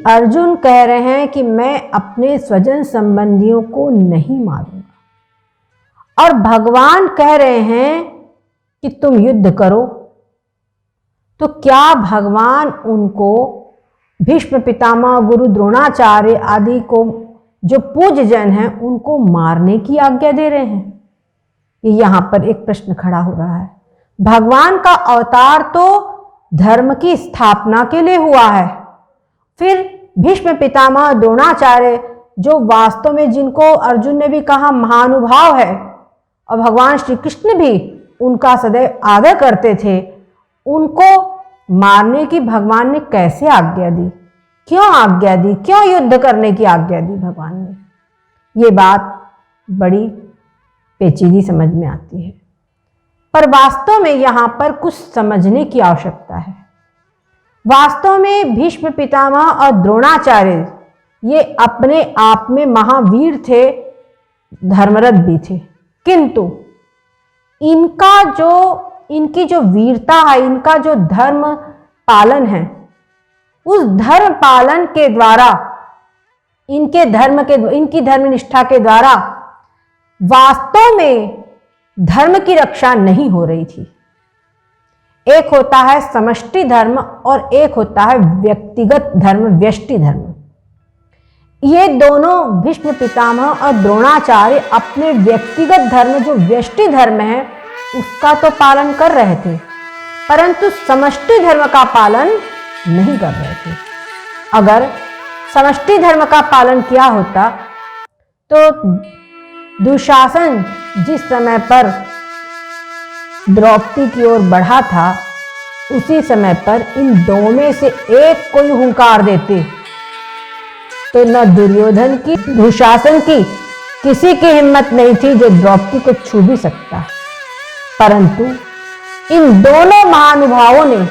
अर्जुन कह रहे हैं कि मैं अपने स्वजन संबंधियों को नहीं मारूंगा, और भगवान कह रहे हैं कि तुम युद्ध करो। तो क्या भगवान उनको, भीष्म पितामह, गुरु द्रोणाचार्य आदि को, जो पूज्य जन हैं, उनको मारने की आज्ञा दे रहे हैं? यहां पर एक प्रश्न खड़ा हो रहा है। भगवान का अवतार तो धर्म की स्थापना के लिए हुआ है। फिर भीष्म पितामह द्रोणाचार्य, जो वास्तव में, जिनको अर्जुन ने भी कहा महानुभाव है, और भगवान श्री कृष्ण भी उनका सदैव आदर करते थे, उनको मारने की भगवान ने कैसे आज्ञा दी? क्यों आज्ञा दी? क्यों युद्ध करने की आज्ञा दी भगवान ने? ये बात बड़ी पेचीदी समझ में आती है, पर वास्तव में यहां पर कुछ समझने की आवश्यकता है। वास्तव में भीष्म पितामह और द्रोणाचार्य ये अपने आप में महावीर थे, धर्मरथ भी थे, किंतु इनकी जो वीरता है, इनका जो धर्म पालन है, उस धर्म पालन के द्वारा, इनकी धर्मनिष्ठा के द्वारा वास्तव में धर्म की रक्षा नहीं हो रही थी। एक होता है समष्टि धर्म और एक होता है व्यक्तिगत धर्म, व्यष्टि धर्म। ये दोनों भीष्म पितामह और द्रोणाचार्य अपने व्यक्तिगत धर्म, जो व्यष्टि धर्म है, उसका तो पालन कर रहे थे, परंतु समष्टि धर्म का पालन नहीं कर रहे थे। अगर समष्टि धर्म का पालन किया होता तो दुशासन जिस समय पर द्रौपदी की ओर बढ़ा था, उसी समय पर इन दो में से एक कोई हुंकार देते तो न दुर्योधन की, दुशासन की किसी की हिम्मत नहीं थी जो द्रौपदी को छू भी सकता। परंतु इन दोनों महानुभावों ने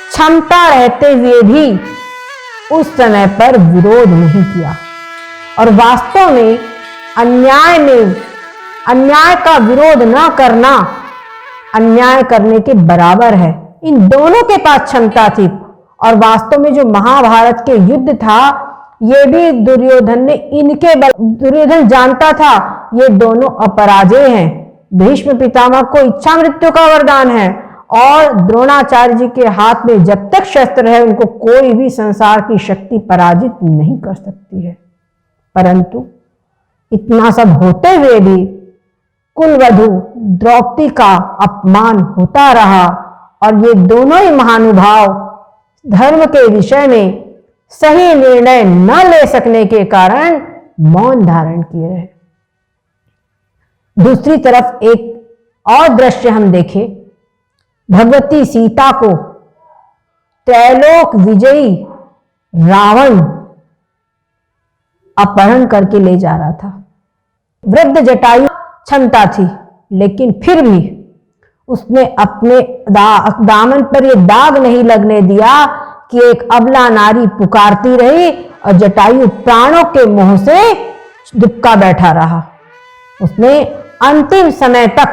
क्षमता रहते हुए भी उस समय पर विरोध नहीं किया, और वास्तव में अन्याय का विरोध न करना अन्याय करने के बराबर है। इन दोनों के पास क्षमता थी, और वास्तव में जो महाभारत के युद्ध था, ये भी दुर्योधन ने दुर्योधन जानता था ये दोनों अपराजेय हैं। भीष्म पितामह को इच्छा मृत्यु का वरदान है, और द्रोणाचार्य जी के हाथ में जब तक शस्त्र है, उनको कोई भी संसार की शक्ति पराजित नहीं कर सकती है। परंतु इतना सब होते हुए भी कुलवधू द्रौपदी का अपमान होता रहा, और ये दोनों ही महानुभाव धर्म के विषय में सही निर्णय न ले सकने के कारण मौन धारण किए रहे। दूसरी तरफ एक और दृश्य हम देखें, भगवती सीता को त्रैलोक विजयी रावण अपहरण करके ले जा रहा था। वृद्ध जटायु क्षमता थी, लेकिन फिर भी उसने अपने दामन पर यह दाग नहीं लगने दिया कि एक अबला नारी पुकारती रही और जटायु प्राणों के मोह से दुबका बैठा रहा। उसने अंतिम समय तक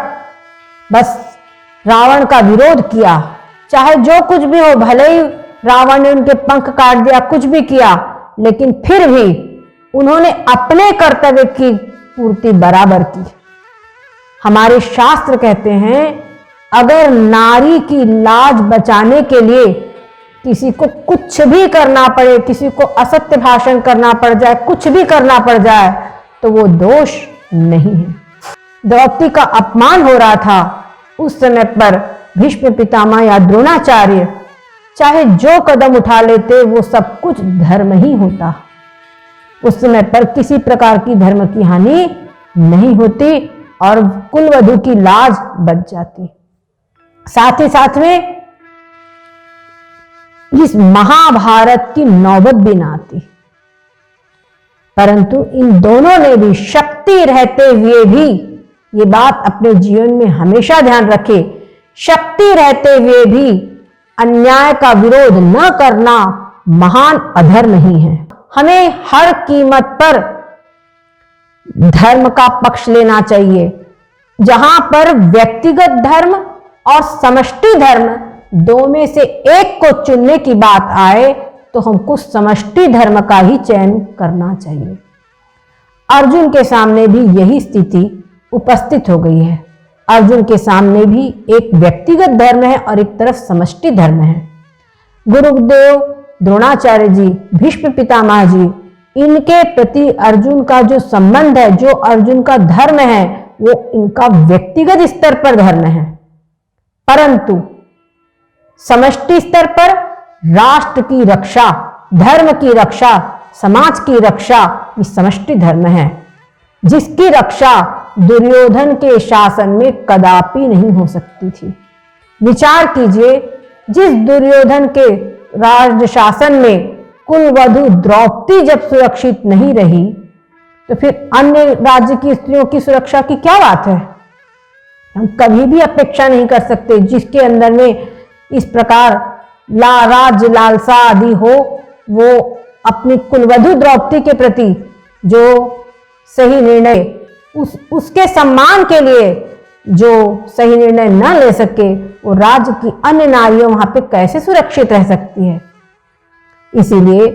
बस रावण का विरोध किया, चाहे जो कुछ भी हो, भले ही रावण ने उनके पंख काट दिया, कुछ भी किया, लेकिन फिर भी उन्होंने अपने कर्तव्य की पूर्ति बराबर की। हमारे शास्त्र कहते हैं, अगर नारी की लाज बचाने के लिए किसी को कुछ भी करना पड़े, किसी को असत्य भाषण करना पड़ जाए, कुछ भी करना पड़ जाए, तो वो दोष नहीं है। द्रौपदी का अपमान हो रहा था, उस समय पर भीष्म पितामह या द्रोणाचार्य चाहे जो कदम उठा लेते, वो सब कुछ धर्म ही होता। उस समय पर किसी प्रकार की धर्म की हानि नहीं होती और कुलवधू की लाज बच जाती। साथ ही साथ में इस महाभारत की नौबत भी ना आती। परंतु इन दोनों ने भी शक्ति रहते हुए भी, ये बात अपने जीवन में हमेशा ध्यान रखे, शक्ति रहते हुए भी अन्याय का विरोध न करना महान अधर्म ही है। हमें हर कीमत पर धर्म का पक्ष लेना चाहिए। जहां पर व्यक्तिगत धर्म और समष्टि धर्म दो में से एक को चुनने की बात आए, तो हमको समष्टि धर्म का ही चयन करना चाहिए। अर्जुन के सामने भी यही स्थिति उपस्थित हो गई है। अर्जुन के सामने भी एक व्यक्तिगत धर्म है और एक तरफ समष्टि धर्म है। गुरुदेव द्रोणाचार्य जी, भीष्म पितामह जी, इनके प्रति अर्जुन का जो संबंध है, जो अर्जुन का धर्म है, वो इनका व्यक्तिगत स्तर पर धर्म है, परंतु समष्टि स्तर पर राष्ट्र की रक्षा, धर्म की रक्षा, समाज की रक्षा, ये समष्टि धर्म है, जिसकी रक्षा दुर्योधन के शासन में कदापि नहीं हो सकती थी। विचार कीजिए, जिस दुर्योधन के राज्य शासन में कुलवधु द्रौपदी जब सुरक्षित नहीं रही, तो फिर अन्य राज्य की स्त्रियों की सुरक्षा की क्या बात है। हम कभी भी अपेक्षा नहीं कर सकते जिसके अंदर में इस प्रकार राज्य लालसा आदि हो, वो अपनी कुलवधु द्रौपदी के प्रति जो सही निर्णय, उसके सम्मान के लिए जो सही निर्णय न ले सके, वो राज्य की अन्य नारियों वहां पे कैसे सुरक्षित रह सकती है। इसीलिए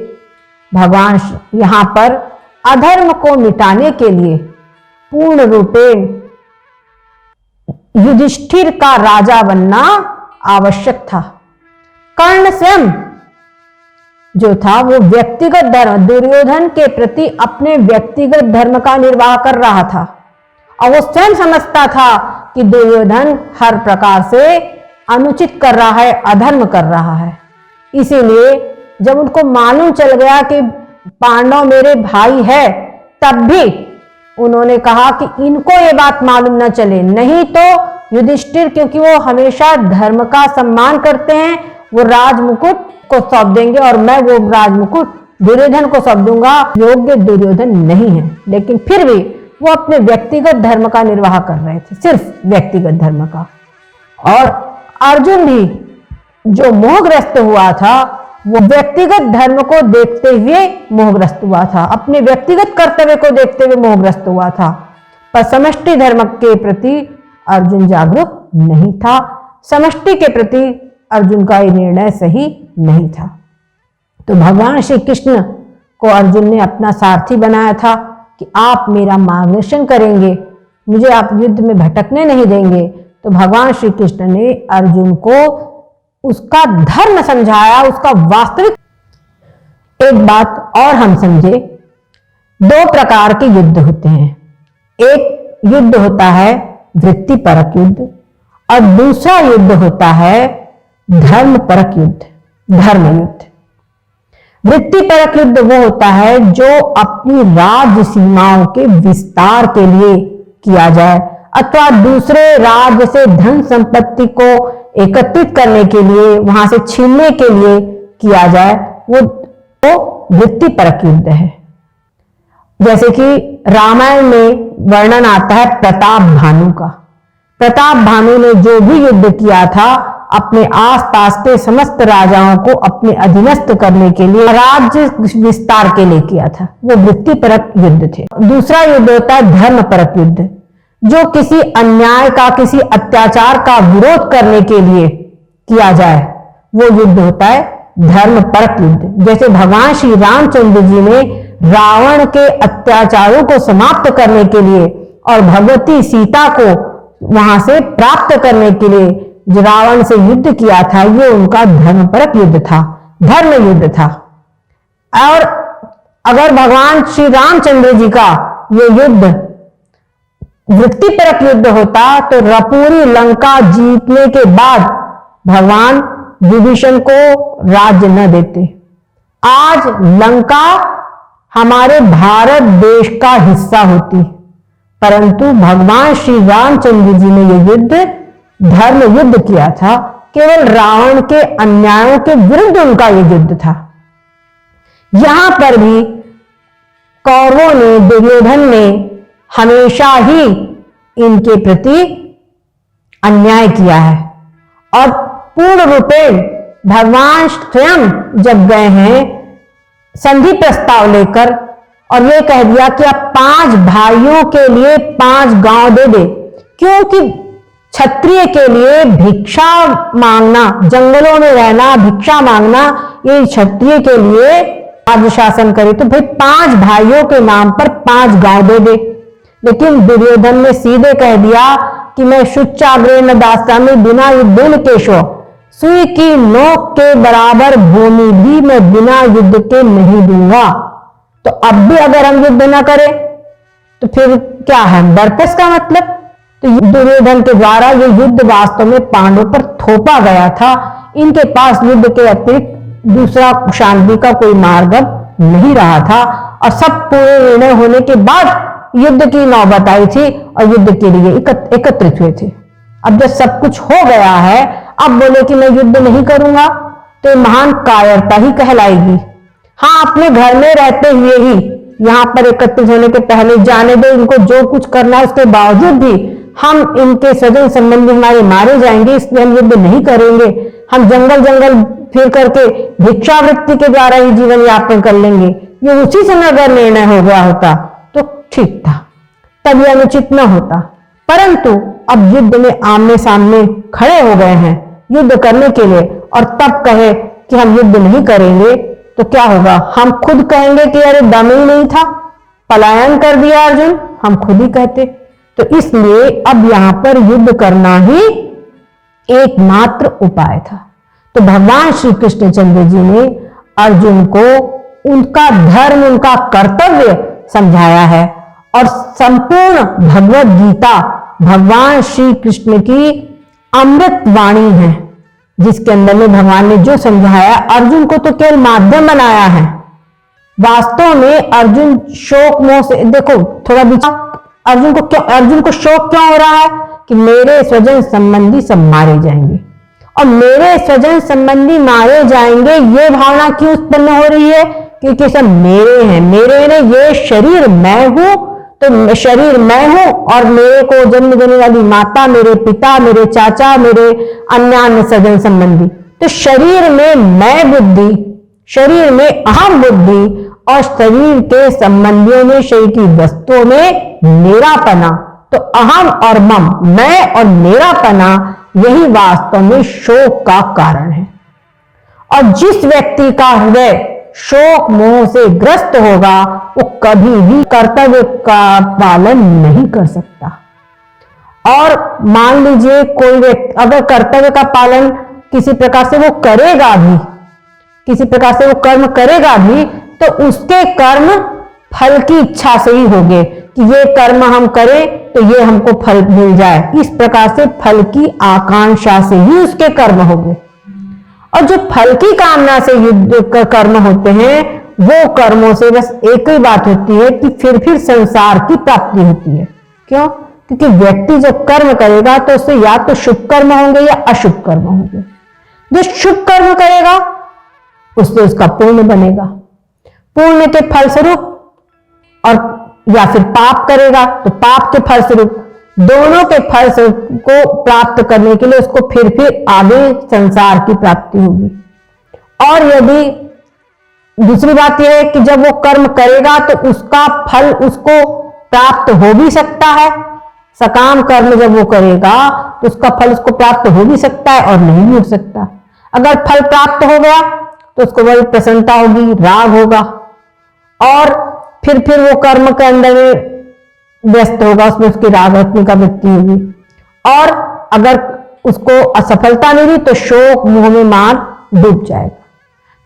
भगवान यहां पर अधर्म को मिटाने के लिए पूर्ण रूपेण युधिष्ठिर का राजा बनना आवश्यक था। कर्ण स्वयं जो था वो व्यक्तिगत धर्म, दुर्योधन के प्रति अपने व्यक्तिगत धर्म का निर्वाह कर रहा था, और वो स्वयं समझता था कि दुर्योधन हर प्रकार से अनुचित कर रहा है, अधर्म कर रहा है। इसीलिए जब उनको मालूम चल गया कि पांडव मेरे भाई है, तब भी उन्होंने कहा कि इनको ये बात मालूम न चले, नहीं तो युधिष्ठिर, क्योंकि वो हमेशा धर्म का सम्मान करते हैं, वो राजमुकुट को सौंप देंगे और मैं वो राजमुकुट दुर्योधन को सौंप दूंगा। योग्य दुर्योधन नहीं है, लेकिन फिर भी वो अपने व्यक्तिगत धर्म का निर्वाह कर रहे थे, सिर्फ व्यक्तिगत धर्म का। और अर्जुन भी जो मोहग्रस्त हुआ था, वो व्यक्तिगत धर्म को देखते हुए मोहग्रस्त हुआ था, अपने व्यक्तिगत कर्तव्य को देखते हुए मोहग्रस्त हुआ था, पर समष्टि धर्म के प्रति अर्जुन जागरूक नहीं था। समष्टि के प्रति अर्जुन का ये निर्णय सही नहीं था। तो भगवान श्री कृष्ण को अर्जुन ने अपना सारथी बनाया था कि आप मेरा मार्गदर्शन करेंगे, मुझे आप युद्ध में भटकने नहीं देंगे। तो भगवान श्री कृष्ण ने अर्जुन को उसका धर्म समझाया, उसका वास्तविक। एक बात और हम समझे, दो प्रकार के युद्ध होते हैं। एक युद्ध होता है वृत्तिपरक युद्ध, और दूसरा युद्ध होता है धर्म परक युद्ध, धर्म युद्ध। वृत्तिपरक युद्ध वो होता है जो अपनी राज्य सीमाओं के विस्तार के लिए किया जाए, अथवा दूसरे राज्य से धन संपत्ति को एकत्रित करने के लिए, वहां से छीनने के लिए किया जाए, वो तो वृत्तिपरक युद्ध है। जैसे कि रामायण में वर्णन आता है प्रताप भानु का। प्रताप भानु ने जो भी युद्ध किया था, अपने आसपास के समस्त राजाओं को अपने अधीनस्थ करने के लिए, राज्य विस्तार के लिए किया था, वो वृत्तिपरक युद्ध थे। दूसरा युद्ध होता है धर्मपरक युद्ध, जो किसी अन्याय का, किसी अत्याचार का विरोध करने के लिए किया जाए, वो युद्ध होता है धर्मपरक युद्ध। जैसे भगवान श्री रामचंद्र जी ने रावण के अत्याचारों को समाप्त करने के लिए और भगवती सीता को वहां से प्राप्त करने के लिए जो रावण से युद्ध किया था, ये उनका धर्मपरक युद्ध था, धर्म युद्ध था। और अगर भगवान श्री रामचंद्र जी का ये युद्ध वृत्तिपरक युद्ध होता, तो पूरी लंका जीतने के बाद भगवान विभीषण को राज्य न देते। आज लंका हमारे भारत देश का हिस्सा होती, परंतु भगवान श्री रामचंद्र जी ने यह युद्ध धर्म युद्ध किया था। केवल रावण के अन्यायों के विरुद्ध उनका यह युद्ध था। यहां पर भी कौरवों ने, दुर्योधन ने हमेशा ही इनके प्रति अन्याय किया है, और पूर्ण रूपेण भगवान स्वयं जब गए हैं संधि प्रस्ताव लेकर, और ये कह दिया कि आप 5 भाइयों के लिए 5 गांव दे दे, क्योंकि क्षत्रिय के लिए भिक्षा मांगना, जंगलों में रहना, भिक्षा मांगना, ये क्षत्रिय के लिए राज्य शासन करे तो भाई 5 भाइयों के नाम पर 5 गांव दे दे। लेकिन दुर्योधन ने सीधे कह दिया कि मैं शुच्चाग्रे न दास्यामि बिना युद्धेन केशव, सुई की नोक के बराबर भूमि भी मैं बिना युद्ध के नहीं दूंगा। तो अब भी अगर हम युद्ध न करें तो फिर क्या है, डरते इसका मतलब। तो दुर्योधन के द्वारा ये युद्ध वास्तव में पांडवों पर थोपा गया था। इनके पास युद्ध के अतिरिक्त दूसरा शांति का कोई मार्ग नहीं रहा था और सब पूरे निर्णय होने के बाद युद्ध की नौबत आई थी और युद्ध के लिए एकत्रित हुए थे। अब जब सब कुछ हो गया है, अब बोले कि मैं युद्ध नहीं करूंगा तो महान कायरता ही कहलाएगी। हाँ, अपने घर में रहते हुए ही यहाँ पर एकत्रित होने के पहले जाने दो इनको जो कुछ करना है, उसके बावजूद भी हम इनके स्वजन संबंधी हमारे मारे जाएंगे, इसलिए हम युद्ध नहीं करेंगे। हम जंगल जंगल फिर करके भिक्षावृत्ति के द्वारा ही जीवन यापन कर लेंगे। ये उसी समय अगर निर्णय हो गया होता तो ठीक था, तब यह अनुचित न होता। परंतु अब युद्ध में आमने सामने खड़े हो गए हैं युद्ध करने के लिए और तब कहे कि हम युद्ध नहीं करेंगे तो क्या होगा? हम खुद कहेंगे कि अरे दम ही नहीं था, पलायन कर दिया अर्जुन, हम खुद ही कहते। तो इसलिए अब यहां पर युद्ध करना ही एकमात्र उपाय था। तो भगवान श्री कृष्णचंद्र जी ने अर्जुन को उनका धर्म, उनका कर्तव्य समझाया है और संपूर्ण भगवत गीता भगवान श्री कृष्ण की अमृत वाणी है, जिसके अंदर में भगवान ने जो समझाया अर्जुन को तो केवल माध्यम बनाया है। वास्तव में अर्जुन शोक मोह से, देखो थोड़ा विचार, अर्जुन को शोक क्यों हो रहा है कि मेरे स्वजन संबंधी सब मारे जाएंगे और मेरे स्वजन संबंधी मारे जाएंगे, ये भावना क्यों उत्पन्न हो रही है? क्योंकि सब मेरे हैं, मेरे ने ये शरीर मैं हूं, तो शरीर मैं हूं और मेरे को जन्म देने वाली माता, मेरे पिता, मेरे चाचा, मेरे अन्य स्वजन संबंधी। तो शरीर में मैं बुद्धि, शरीर में अहम बुद्धि और शरीर के संबंधियों में, शरीर की वस्तुओं में मेरापना। तो अहम और मम, मैं और मेरापना, यही वास्तव में शोक का कारण है। और जिस व्यक्ति का हृदय शोक मोह से ग्रस्त होगा वो कभी भी कर्तव्य का पालन नहीं कर सकता। और मान लीजिए कोई व्यक्ति अगर कर्तव्य का पालन किसी प्रकार से वो करेगा भी, किसी प्रकार से वो कर्म करेगा भी, तो उसके कर्म फल की इच्छा से ही होंगे कि ये कर्म हम करें तो ये हमको फल मिल जाए। इस प्रकार से फल की आकांक्षा से ही उसके कर्म होंगे। और जो फल की कामना से युद्ध कर्म होते हैं वो कर्मों से बस एक ही बात होती है कि फिर संसार की प्राप्ति होती है। क्यों? क्योंकि व्यक्ति जब कर्म करेगा तो उससे या तो शुभ कर्म होंगे या अशुभ कर्म होंगे। जो शुभ कर्म करेगा उससे उसका पुण्य बनेगा, पुण्य के फलस्वरूप, और या फिर पाप करेगा तो पाप के फलस्वरूप, दोनों के फल को प्राप्त करने के लिए उसको फिर आगे संसार की प्राप्ति होगी। और यदि दूसरी बात यह है कि जब वो कर्म करेगा तो उसका फल उसको प्राप्त हो भी सकता है। सकाम कर्म जब वो करेगा तो उसका फल उसको प्राप्त हो भी सकता है और नहीं भी हो सकता। अगर फल प्राप्त हो गया तो उसको बड़ी प्रसन्नता होगी, राग होगा और फिर वो कर्म के अंदर में व्यस्त होगा, उसमें उसकी राग रखने का वृत्ति होगी। और अगर उसको असफलता मिली तो शोक मोह में मार डूब जाएगा।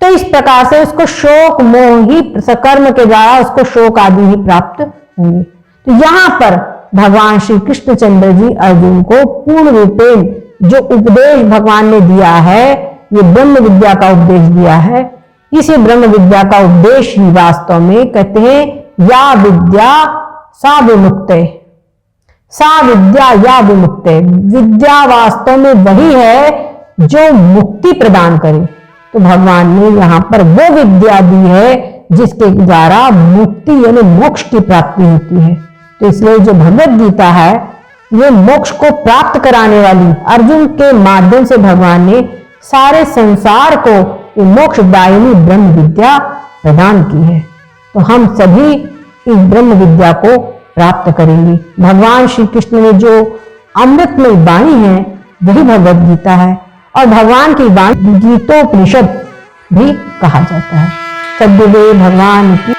तो इस प्रकार से उसको शोक मोह ही, सकर्म के द्वारा उसको शोक आदि ही प्राप्त होंगे। तो यहां पर भगवान श्री कृष्णचंद्र जी अर्जुन को पूर्ण रूपेण जो उपदेश भगवान ने दिया है, ये ब्रह्म विद्या का उपदेश दिया है। इसी ब्रह्म विद्या का उपदेश ही वास्तव में कहते हैं या विद्या सा विमुक्ते, सा विद्या या विमुक्ते। विद्या वास्तव में वही है जो मुक्ति प्रदान करे। तो भगवान ने यहां पर वो विद्या दी है जिसके द्वारा मुक्ति यानी मोक्ष की प्राप्ति होती है। तो इसलिए जो भगवत गीता है ये मोक्ष को प्राप्त कराने वाली, अर्जुन के माध्यम से भगवान ने सारे संसार को ये मोक्षदायिनी ब्रह्म विद्या प्रदान की है। तो हम सभी इस ब्रह्म विद्या को प्राप्त करेंगे। भगवान श्री कृष्ण ने जो अमृतमय वाणी है वही भगवत गीता है और भगवान की वाणी गीतोपनिषद भी कहा जाता है। सद्गुरुदेव भगवान की